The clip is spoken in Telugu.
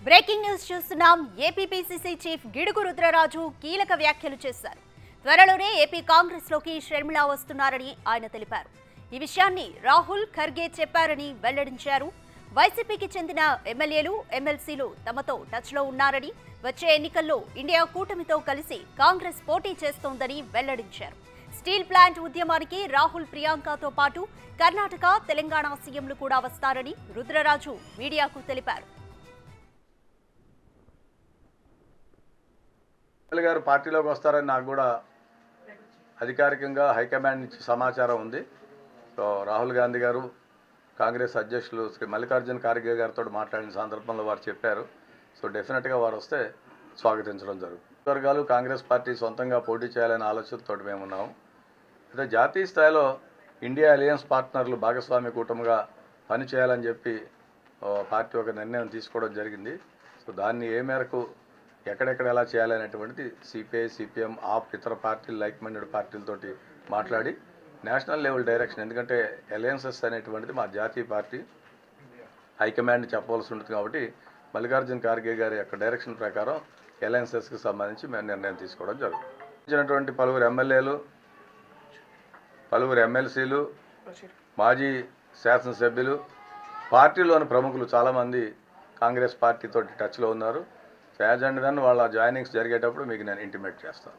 బ్రేకింగ్ న్యూస్ చూస్తున్నాం. ఏపీపీసీసీ చీఫ్ గిడుగు రుద్రరాజు కీలక వ్యాఖ్యలు చేశారు. త్వరలోనే ఏపీ కాంగ్రెస్ లోకి షర్మిల వస్తున్నారని ఆయన తెలిపారు. ఈ విషయాన్ని రాహుల్ ఖర్గే చెప్పారని వెల్లడించారు. వైసీపీకి చెందిన ఎమ్మెల్యేలు, ఎమ్మెల్సీలు తమతో టచ్ లో ఉన్నారని, వచ్చే ఎన్నికల్లో ఇండియా కూటమితో కలిసి కాంగ్రెస్ పోటీ చేస్తోందని వెల్లడించారు. స్టీల్ ప్లాంట్ ఉద్యమానికి రాహుల్, ప్రియాంకతో పాటు కర్ణాటక, తెలంగాణ సీఎంలు కూడా వస్తారని రుద్రరాజు మీడియాకు తెలిపారు. గారు పార్టీలోకి వస్తారని నాకు కూడా అధికారికంగా హైకమాండ్ నుంచి సమాచారం ఉంది. సో రాహుల్ గాంధీ గారు కాంగ్రెస్ అధ్యక్షులు శ్రీ మల్లికార్జున ఖార్గే గారితో మాట్లాడిన సందర్భంలో వారు చెప్పారు. సో డెఫినెట్గా వారు వస్తే స్వాగతించడం జరుగుతుంది. వర్గాలు కాంగ్రెస్ పార్టీ సొంతంగా పోటీ చేయాలనే ఆలోచనతో మేము ఉన్నాము. అయితే జాతీయ స్థాయిలో ఇండియా అలయన్స్ పార్ట్నర్లు భాగస్వామ్య కూటమిగా పనిచేయాలని చెప్పి పార్టీ ఒక నిర్ణయం తీసుకోవడం జరిగింది. సో దాన్ని ఏ మేరకు ఎక్కడెక్కడ ఎలా చేయాలనేటువంటిది సిపిఐ, సిపిఎం, ఆప్, ఇతర పార్టీలు, లైక్ మైండెడ్ పార్టీలతోటి మాట్లాడి నేషనల్ లెవెల్ డైరెక్షన్, ఎందుకంటే అలయన్సెస్ అనేటువంటిది మా జాతీయ పార్టీ హైకమాండ్ చెప్పవలసి ఉంటుంది. కాబట్టి మల్లికార్జున ఖార్గే గారి యొక్క డైరెక్షన్ ప్రకారం అలయన్సెస్కి సంబంధించి మేము నిర్ణయం తీసుకోవడం జరుగుతుంది. పలువురు ఎమ్మెల్యేలు, పలువురు ఎమ్మెల్సీలు, మాజీ శాసనసభ్యులు, పార్టీలోని ప్రముఖులు చాలామంది కాంగ్రెస్ పార్టీతో టచ్లో ఉన్నారు. యాజ్ అండ్ దెన్ వాళ్ళ జాయినింగ్స్ జరిగేటప్పుడు మీకు నేను ఇంటిమేట్ చేస్తాను.